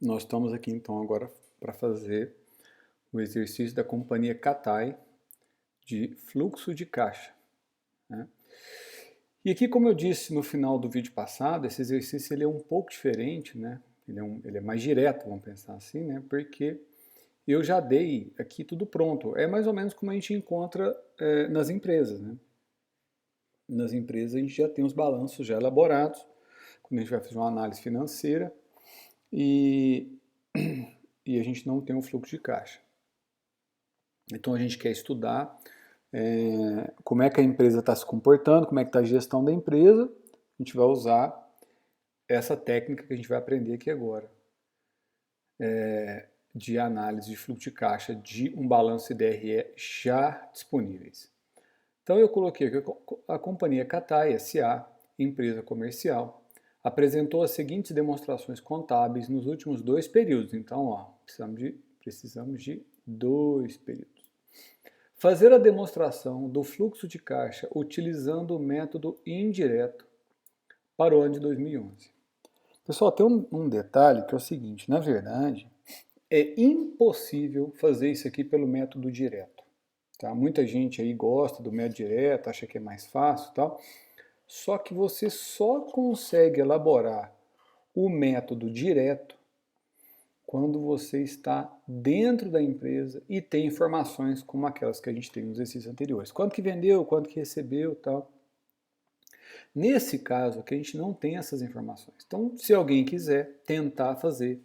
Nós estamos aqui então agora para fazer o exercício da companhia Katai de fluxo de caixa, né? E aqui, como eu disse no final do vídeo passado, esse exercício ele é um pouco diferente, né? Ele é mais direto, vamos pensar assim, né? Porque eu já dei aqui tudo pronto. É mais ou menos como a gente encontra nas empresas, né? Nas empresas a gente já tem os balanços já elaborados, quando a gente vai fazer uma análise financeira e, e a gente não tem um fluxo de caixa. Então a gente quer estudar como é que a empresa está se comportando, como é que está a gestão da empresa. A gente vai usar essa técnica que a gente vai aprender aqui agora, de análise de fluxo de caixa de um balanço e DRE já disponíveis. Então eu coloquei aqui a companhia Katai S.A., empresa comercial, apresentou as seguintes demonstrações contábeis nos últimos 2 períodos. Então, ó, precisamos de 2 períodos. Fazer a demonstração do fluxo de caixa utilizando o método indireto para o ano de 2011. Pessoal, tem um detalhe que é o seguinte, na verdade, é impossível fazer isso aqui pelo método direto. Tá? Muita gente aí gosta do método direto, acha que é mais fácil e tal, só que você só consegue elaborar o método direto quando você está dentro da empresa e tem informações como aquelas que a gente tem nos exercícios anteriores. Quanto que vendeu, quanto que recebeu, tal. Nesse caso aqui a gente não tem essas informações. Então, se alguém quiser tentar fazer,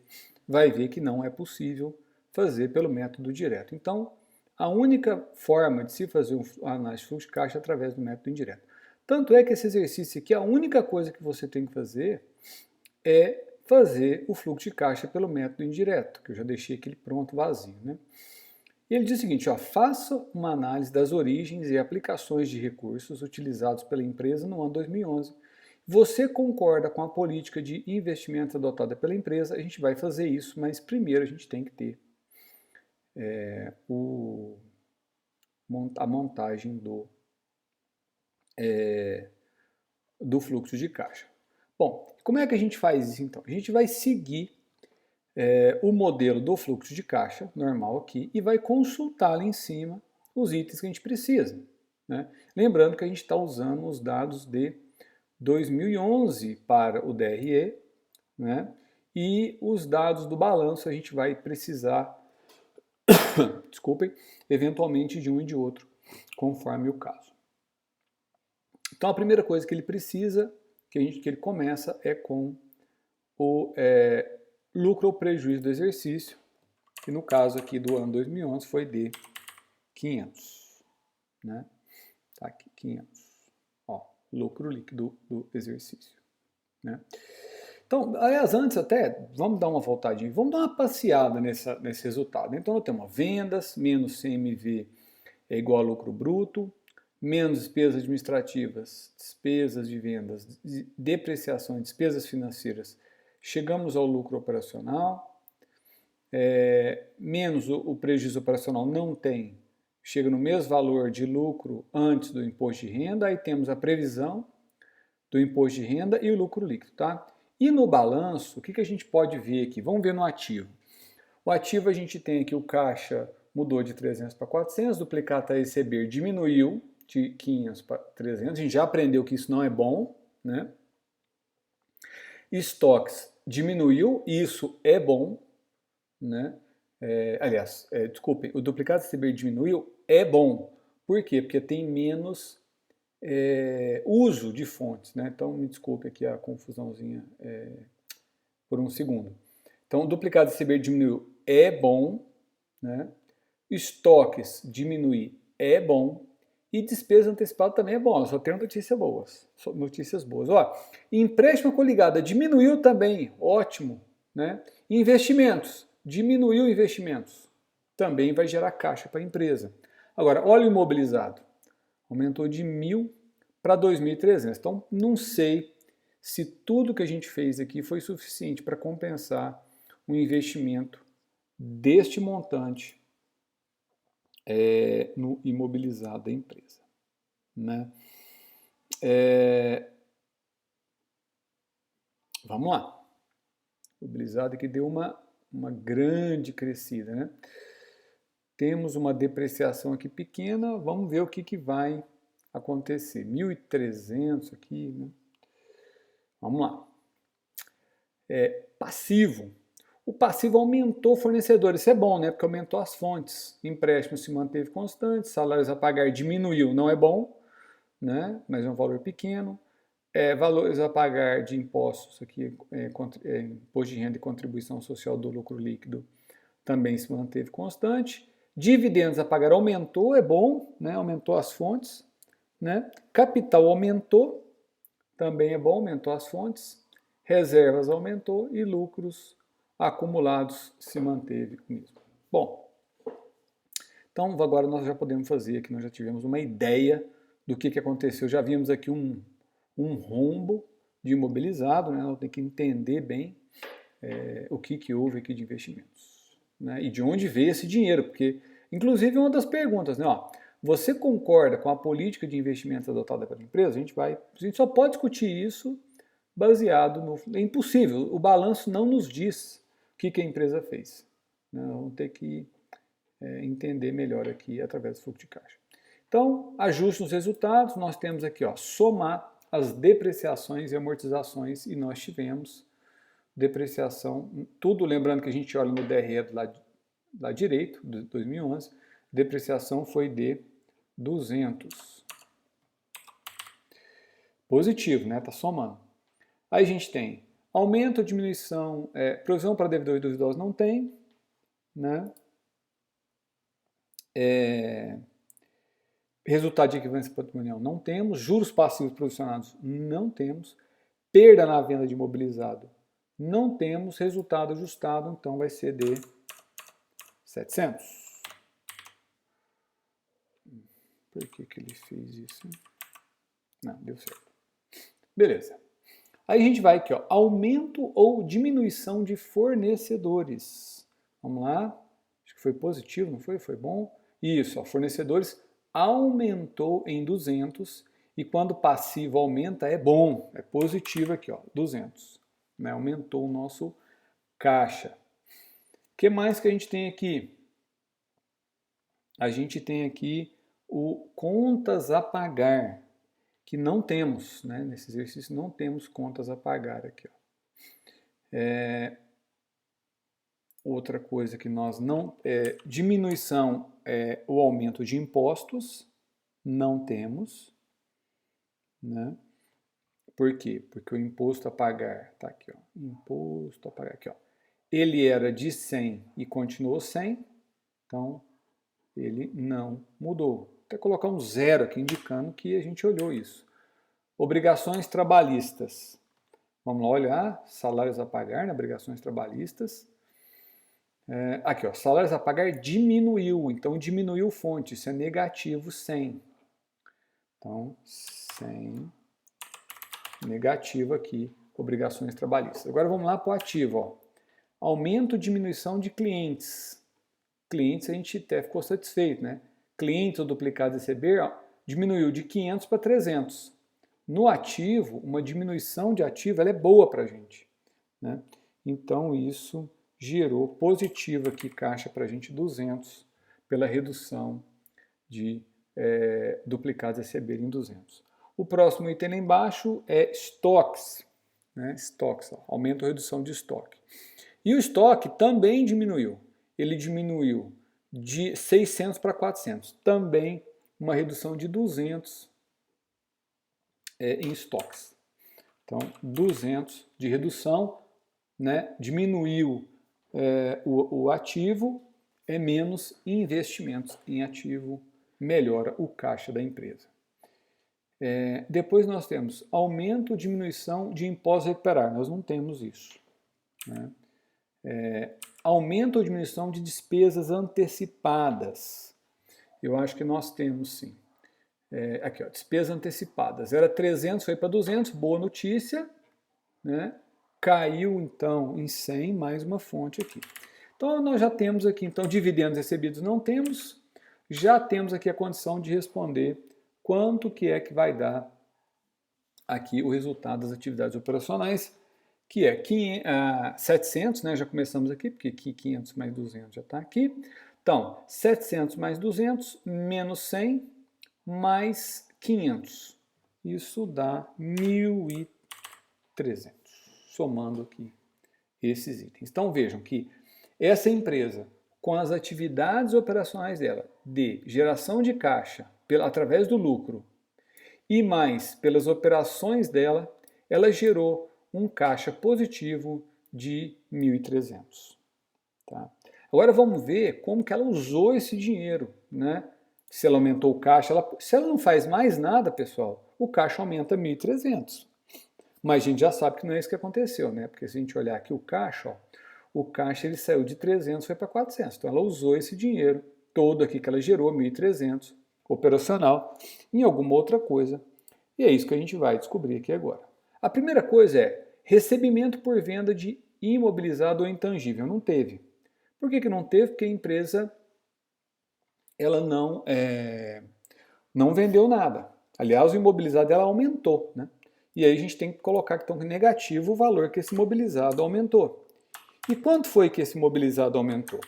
vai ver que não é possível fazer pelo método direto. Então, a única forma de se fazer uma análise de fluxo de caixa é através do método indireto. Tanto é que esse exercício aqui, a única coisa que você tem que fazer é fazer o fluxo de caixa pelo método indireto, que eu já deixei aquele pronto vazio, né? E ele diz o seguinte, ó, faça uma análise das origens e aplicações de recursos utilizados pela empresa no ano 2011. Você concorda com a política de investimentos adotada pela empresa? A gente vai fazer isso, mas primeiro a gente tem que ter a montagem do fluxo de caixa. Bom, como é que a gente faz isso então? A gente vai seguir o modelo do fluxo de caixa normal aqui e vai consultar ali em cima os itens que a gente precisa, né? Lembrando que a gente está usando os dados de 2011 para o DRE, né? E os dados do balanço a gente vai precisar, desculpem, eventualmente de um e de outro, conforme o caso. Então a primeira coisa que ele precisa, que ele começa, é com o lucro ou prejuízo do exercício, que no caso aqui do ano 2011 foi de 500, né? Tá aqui, 500. Ó, lucro líquido do exercício, né? Então, aliás, antes até, vamos dar uma voltadinha, vamos dar uma passeada nesse resultado. Então, nós temos vendas, menos CMV é igual a lucro bruto, menos despesas administrativas, despesas de vendas, depreciação e despesas financeiras, chegamos ao lucro operacional, menos o prejuízo operacional não tem, chega no mesmo valor de lucro antes do imposto de renda, aí temos a previsão do imposto de renda e o lucro líquido, tá? E no balanço, o que a gente pode ver aqui? Vamos ver no ativo. O ativo a gente tem aqui o caixa mudou de 300 para 400, duplicata a receber diminuiu de 500 para 300, a gente já aprendeu que isso não é bom, né? Estoques diminuiu, isso é bom, né? Desculpem, o duplicado receber diminuiu, é bom. Por quê? Porque tem menos uso de fontes, né? Então, me desculpe aqui a confusãozinha por um segundo. Então, o duplicado receber diminuiu, é bom, né? Estoques diminuir, é bom. E despesa antecipada também é bom. Eu só tenho notícias boas. Notícias boas. Ó, empréstimo coligada diminuiu também, ótimo, né? Investimentos, diminuiu investimentos, também vai gerar caixa para a empresa. Agora, óleo imobilizado, aumentou de 1.000 para 2.300. Então, não sei se tudo que a gente fez aqui foi suficiente para compensar um investimento deste montante no imobilizado da empresa, né? Vamos lá. Imobilizado aqui deu uma uma grande crescida, né? Temos uma depreciação aqui pequena, vamos ver o que vai acontecer. 1.300 aqui, né? Vamos lá. Passivo. O passivo aumentou fornecedores, isso é bom, né? Porque aumentou as fontes. Empréstimo se manteve constante, salários a pagar diminuiu, não é bom, né? Mas é um valor pequeno. Valores a pagar de impostos, aqui, imposto de renda e contribuição social do lucro líquido, também se manteve constante. Dividendos a pagar aumentou, é bom, né? Aumentou as fontes, né? Capital aumentou, também é bom, aumentou as fontes. Reservas aumentou e lucros acumulados se manteve o mesmo. Bom, então agora nós já podemos fazer aqui, nós já tivemos uma ideia do que aconteceu. Já vimos aqui um rombo de imobilizado, né? Nós temos que entender bem o que houve aqui de investimentos, né? E de onde veio esse dinheiro, porque, inclusive, uma das perguntas, né? Ó, você concorda com a política de investimentos adotada pela empresa? A gente só pode discutir isso baseado no... É impossível, o balanço não nos diz o que a empresa fez, né? Vamos ter que entender melhor aqui através do fluxo de caixa. Então, ajuste nos resultados, nós temos aqui, ó, somar as depreciações e amortizações, e nós tivemos depreciação, tudo lembrando que a gente olha no DRE do lado direito, de 2011, depreciação foi de 200. Positivo, né? Tá somando. Aí a gente tem aumento ou diminuição, provisão para devedores duvidosos não tem, né? Resultado de equivalência patrimonial não temos, juros passivos provisionados não temos, perda na venda de imobilizado não temos, resultado ajustado então vai ser de 700. Por que ele fez isso? Não, deu certo. Beleza. Aí a gente vai aqui, ó, aumento ou diminuição de fornecedores. Vamos lá. Acho que foi positivo, não foi? Foi bom. Isso, ó, fornecedores aumentou em 200 e quando o passivo aumenta é bom, é positivo aqui, ó, 200. Né? Aumentou o nosso caixa. O que mais que a gente tem aqui? A gente tem aqui o contas a pagar, que não temos, né? Nesse exercício não temos contas a pagar aqui, ó. Outra coisa que nós não... diminuição o aumento de impostos, não temos, né? Por quê? Porque o imposto a pagar, tá aqui, ó, imposto a pagar aqui, ó. Ele era de 100 e continuou 100, então ele não mudou. Até colocar um zero aqui indicando que a gente olhou isso. Obrigações trabalhistas. Vamos lá olhar, salários a pagar, né? Obrigações trabalhistas. Aqui, ó, salários a pagar diminuiu, então diminuiu fonte, isso é negativo 100. Então, 100, negativo aqui, obrigações trabalhistas. Agora vamos lá para o ativo, ó. Aumento ou diminuição de clientes. Clientes a gente até ficou satisfeito, né? Clientes ou duplicados a receber, ó, diminuiu de 500 para 300. No ativo, uma diminuição de ativo ela é boa para a gente, né? Então isso gerou positivo aqui caixa para a gente 200 pela redução de duplicados a receber em 200. O próximo item lá embaixo é estoques, né? Estoques, ó, aumento ou redução de estoque. E o estoque também diminuiu. Ele diminuiu de 600 para 400. Também uma redução de 200 em estoques. Então, 200 de redução, né? Diminuiu o ativo, menos investimentos em ativo, melhora o caixa da empresa. Depois nós temos aumento ou diminuição de impostos a recuperar. Nós não temos isso, né? Aumento ou diminuição de despesas antecipadas. Eu acho que nós temos sim. Aqui, ó, despesas antecipadas. Era 300, foi para 200, boa notícia, né? Caiu então em 100, mais uma fonte aqui. Então nós já temos aqui, então, dividendos recebidos não temos, já temos aqui a condição de responder quanto que é que vai dar aqui o resultado das atividades operacionais, que é 700, né? Já começamos aqui, porque aqui 500 mais 200 já está aqui. Então, 700 mais 200 menos 100 mais 500. Isso dá 1.300, somando aqui esses itens. Então vejam que essa empresa, com as atividades operacionais dela, de geração de caixa através do lucro e mais pelas operações dela, ela gerou um caixa positivo de 1.300. Tá? Agora vamos ver como que ela usou esse dinheiro, né? Se ela aumentou o caixa, se ela não faz mais nada, pessoal, o caixa aumenta 1.300. Mas a gente já sabe que não é isso que aconteceu, né? Porque se a gente olhar aqui o caixa, ó, o caixa ele saiu de 300 foi para 400. Então ela usou esse dinheiro todo aqui que ela gerou, 1.300, operacional, em alguma outra coisa. E é isso que a gente vai descobrir aqui agora. A primeira coisa é recebimento por venda de imobilizado ou intangível. Não teve. Por que não teve? Porque a empresa ela não vendeu nada. Aliás, o imobilizado dela aumentou, né? E aí a gente tem que colocar que negativo o valor que esse imobilizado aumentou. E quanto foi que esse imobilizado aumentou?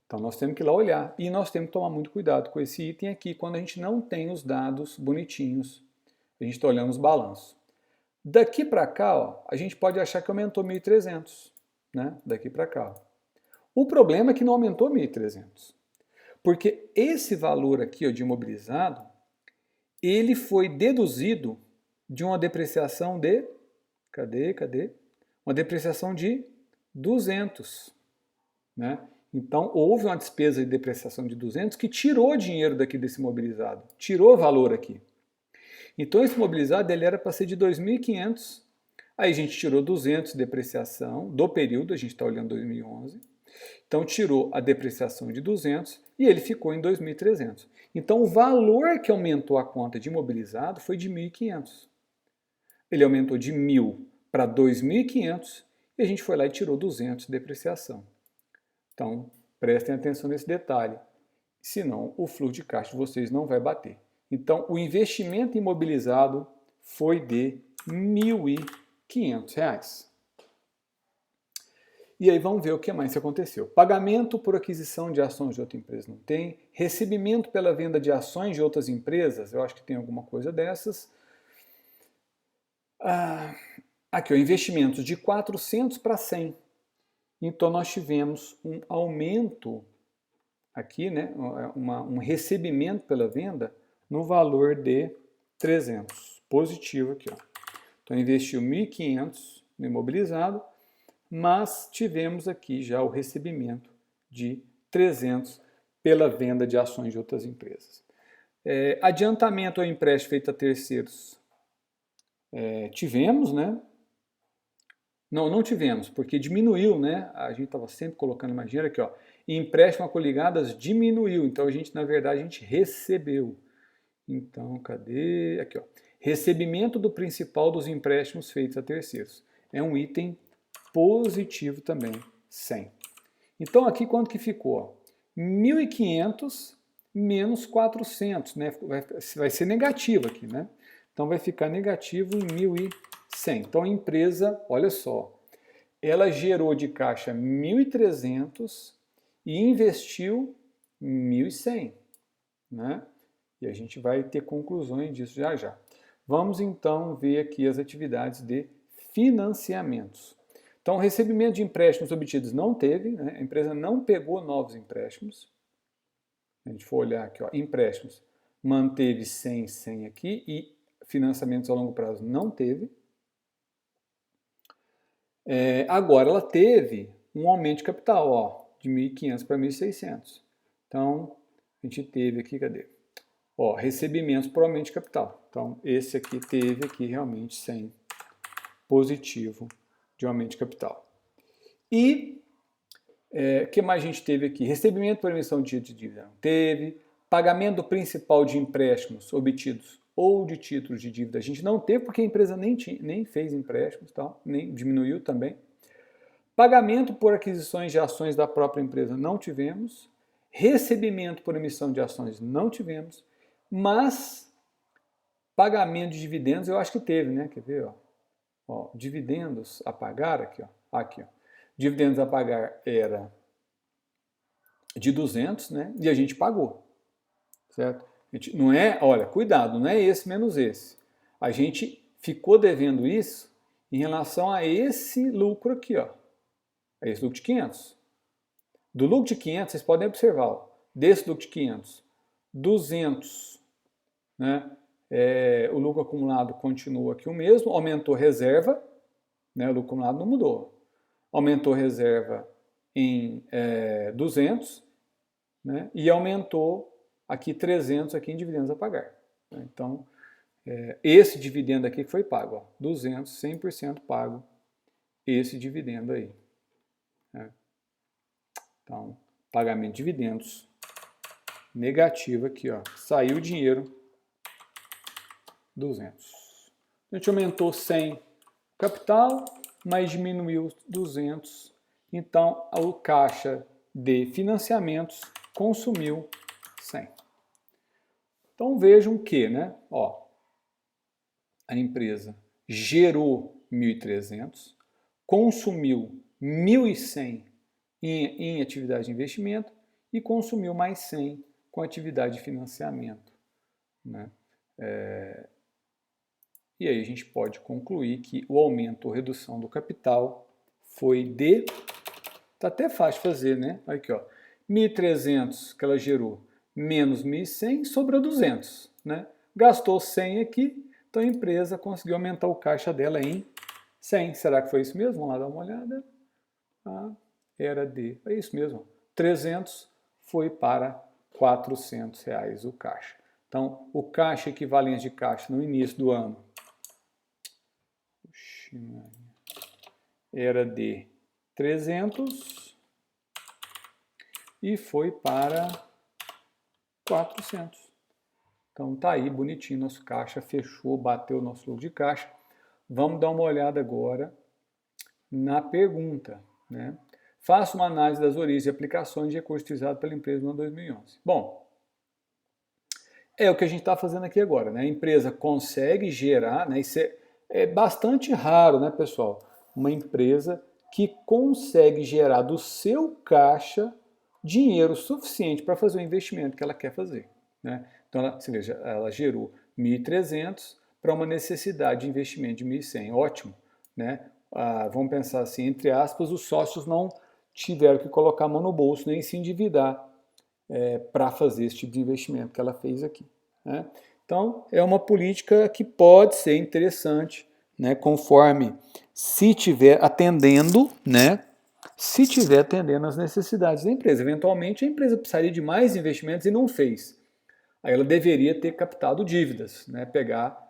Então nós temos que ir lá olhar. E nós temos que tomar muito cuidado com esse item aqui quando a gente não tem os dados bonitinhos. A gente está olhando os balanços. Daqui para cá, ó, a gente pode achar que aumentou 1.300, né? Daqui para cá. O problema é que não aumentou 1.300. Porque esse valor aqui, ó, de imobilizado, ele foi deduzido de uma depreciação de... Cadê? Uma depreciação de 200, né? Então, houve uma despesa de depreciação de 200 que tirou dinheiro daqui desse imobilizado, tirou valor aqui. Então, esse imobilizado ele era para ser de 2.500, aí a gente tirou 200 de depreciação do período, a gente está olhando 2011, então tirou a depreciação de 200 e ele ficou em 2.300. Então, o valor que aumentou a conta de imobilizado foi de 1.500. Ele aumentou de 1.000 para 2.500 e a gente foi lá e tirou 200 de depreciação. Então, prestem atenção nesse detalhe, senão o fluxo de caixa de vocês não vai bater. Então, o investimento imobilizado foi de R$ 1.500. E aí vamos ver o que mais aconteceu. Pagamento por aquisição de ações de outra empresa não tem. Recebimento pela venda de ações de outras empresas, eu acho que tem alguma coisa dessas. Aqui, ó, investimentos de 400 para 100. Então, nós tivemos um aumento aqui, né, um recebimento pela venda no valor de 300. Positivo aqui, ó. Então, investiu 1.500 no imobilizado, mas tivemos aqui já o recebimento de 300 pela venda de ações de outras empresas. Adiantamento ou empréstimo feito a terceiros. Tivemos, né? Não tivemos, porque diminuiu, né? A gente estava sempre colocando mais dinheiro aqui, ó. E empréstimo a coligadas diminuiu, então a gente, na verdade, a gente recebeu. Então, cadê? Aqui, ó. Recebimento do principal dos empréstimos feitos a terceiros. É um item positivo também, 100. Então, aqui quanto que ficou? 1.500 menos 400, né? Vai ser negativo aqui, né? Então, vai ficar negativo em 1.100. Então, a empresa, olha só, ela gerou de caixa 1.300 e investiu 1.100, né? E a gente vai ter conclusões disso já já. Vamos, então, ver aqui as atividades de financiamentos. Então, recebimento de empréstimos obtidos não teve, né? A empresa não pegou novos empréstimos. A gente for olhar aqui, ó, empréstimos, manteve 100 aqui e financiamentos a longo prazo não teve. Agora, ela teve um aumento de capital, ó, de 1.500 para 1.600. Então, a gente teve aqui, cadê? Ó, recebimentos por aumento de capital. Então, esse aqui teve aqui realmente 100 positivo de aumento de capital. E o que mais a gente teve aqui? Recebimento por emissão de títulos de dívida não teve. Pagamento principal de empréstimos obtidos ou de títulos de dívida a gente não teve, porque a empresa nem fez empréstimos, tá? Nem diminuiu também. Pagamento por aquisições de ações da própria empresa não tivemos. Recebimento por emissão de ações não tivemos. Mas pagamento de dividendos eu acho que teve, né? Quer ver? Ó? Ó, dividendos a pagar, aqui, ó. Dividendos a pagar era de 200, né? E a gente pagou, certo? A gente, não é, olha, cuidado, não é esse menos esse. A gente ficou devendo isso em relação a esse lucro aqui, ó. A esse lucro de 500. Do lucro de 500, vocês podem observar, ó, desse lucro de 500, 200, né? O lucro acumulado continua aqui o mesmo, aumentou reserva, né? O lucro acumulado não mudou. Aumentou reserva em 200, né? E aumentou aqui 300 aqui em dividendos a pagar. Então, esse dividendo aqui que foi pago, ó, 200, 100% pago esse dividendo aí. Né? Então, pagamento de dividendos negativo aqui, ó, saiu o dinheiro 200. A gente aumentou 100 capital, mas diminuiu 200. Então, o caixa de financiamentos consumiu 100. Então, vejam que, né, ó, a empresa gerou 1.300, consumiu 1.100 em atividade de investimento e consumiu mais 100 com atividade de financiamento, né? E aí a gente pode concluir que o aumento ou redução do capital foi de... Tá até fácil fazer, né? Aqui, ó, 1.300 que ela gerou menos 1.100 sobrou 200, né? Gastou 100 aqui, então a empresa conseguiu aumentar o caixa dela em 100. Será que foi isso mesmo? Vamos lá dar uma olhada. Era de... É isso mesmo. 300 foi para R$400 o caixa. Então, o caixa equivalente de caixa no início do ano era de 300 e foi para 400. Então tá aí bonitinho nosso caixa, fechou, bateu o nosso fluxo de caixa. Vamos dar uma olhada agora na pergunta, né? Faça uma análise das origens e aplicações de recursos utilizados pela empresa no ano 2011. Bom, é o que a gente está fazendo aqui agora, né? A empresa consegue gerar, né? Isso é bastante raro, né, pessoal? Uma empresa que consegue gerar do seu caixa dinheiro suficiente para fazer o investimento que ela quer fazer, né? Então, você veja, ela gerou 1.300 para uma necessidade de investimento de 1.100. Ótimo, né? Vamos pensar assim, entre aspas, os sócios não tiveram que colocar a mão no bolso nem se endividar para fazer esse tipo de investimento que ela fez aqui, né? Então, é uma política que pode ser interessante, né, conforme se tiver atendendo, né, se tiver atendendo às necessidades da empresa. Eventualmente, a empresa precisaria de mais investimentos e não fez. Aí ela deveria ter captado dívidas, né, pegar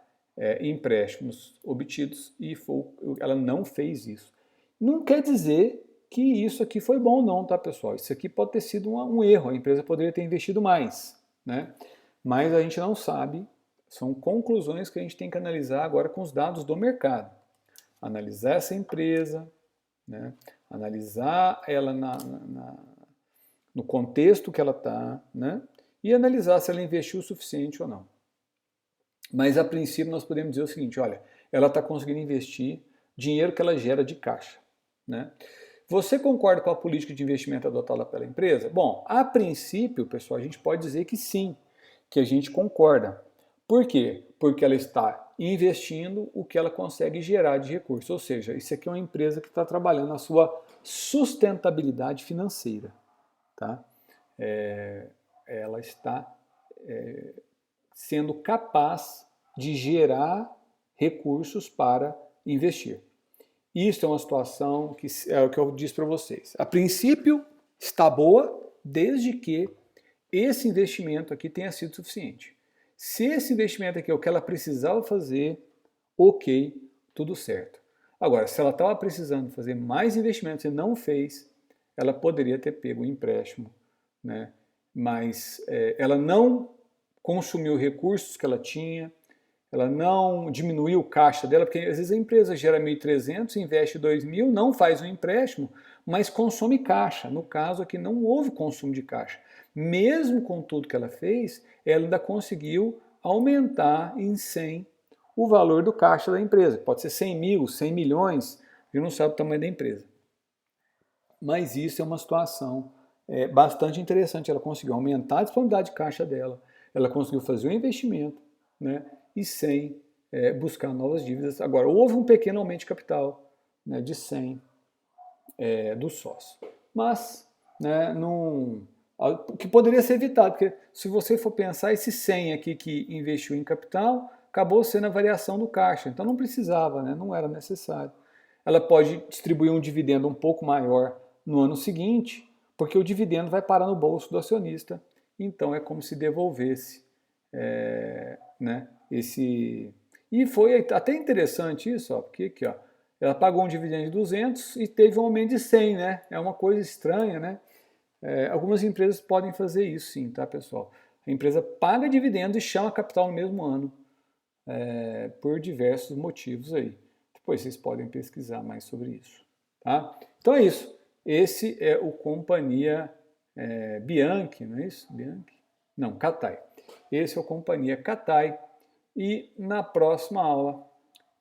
empréstimos obtidos e ela não fez isso. Não quer dizer que isso aqui foi bom não, tá, pessoal? Isso aqui pode ter sido um erro, a empresa poderia ter investido mais, né? Mas a gente não sabe, são conclusões que a gente tem que analisar agora com os dados do mercado. Analisar essa empresa, né? Analisar ela no contexto que ela está, né? E analisar se ela investiu o suficiente ou não. Mas a princípio nós podemos dizer o seguinte, olha, ela está conseguindo investir dinheiro que ela gera de caixa, né? Você concorda com a política de investimento adotada pela empresa? Bom, a princípio, pessoal, a gente pode dizer que sim, que a gente concorda. Por quê? Porque ela está investindo o que ela consegue gerar de recursos. Ou seja, isso aqui é uma empresa que está trabalhando a sua sustentabilidade financeira. Tá? Ela está sendo capaz de gerar recursos para investir. Isso é uma situação que é o que eu disse para vocês. A princípio está boa, desde que esse investimento aqui tenha sido suficiente. Se esse investimento aqui é o que ela precisava fazer, ok, tudo certo. Agora, se ela estava precisando fazer mais investimentos e não fez, ela poderia ter pego um empréstimo, né? Mas ela não consumiu recursos que ela tinha, ela não diminuiu o caixa dela, porque às vezes a empresa gera 1.300, investe 2.000, não faz um empréstimo, mas consome caixa. No caso aqui não houve consumo de caixa. Mesmo com tudo que ela fez, ela ainda conseguiu aumentar em 100 o valor do caixa da empresa. Pode ser 100 mil, 100 milhões, a gente não sabe o tamanho da empresa. Mas isso é uma situação bastante interessante. Ela conseguiu aumentar a disponibilidade de caixa dela, ela conseguiu fazer um investimento, né, e sem buscar novas dívidas. Agora, houve um pequeno aumento de capital, né, de 100 do sócio. Mas, né, que poderia ser evitado, porque se você for pensar, esse 100 aqui que investiu em capital, acabou sendo a variação do caixa, então não precisava, né, não era necessário. Ela pode distribuir um dividendo um pouco maior no ano seguinte, porque o dividendo vai parar no bolso do acionista, então é como se devolvesse, né, esse... E foi até interessante isso, ó, porque aqui, ó, ela pagou um dividendo de 200 e teve um aumento de 100, né? É uma coisa estranha, né? Algumas empresas podem fazer isso sim, tá, pessoal? A empresa paga dividendo e chama capital no mesmo ano, por diversos motivos aí. Depois vocês podem pesquisar mais sobre isso, tá? Então é isso. Esse é o Companhia Bianchi, não é isso? Bianchi? Não, Catai. Esse é o Companhia Catai. E na próxima aula,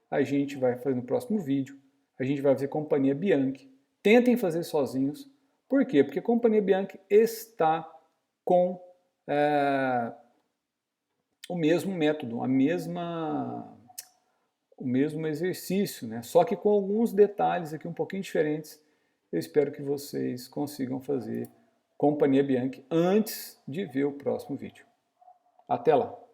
a gente vai fazer no próximo vídeo, a gente vai fazer Companhia Bianchi. Tentem fazer sozinhos. Por quê? Porque a Companhia Bianchi está com o mesmo método, o mesmo exercício, né? Só que com alguns detalhes aqui um pouquinho diferentes. Eu espero que vocês consigam fazer Companhia Bianchi antes de ver o próximo vídeo. Até lá!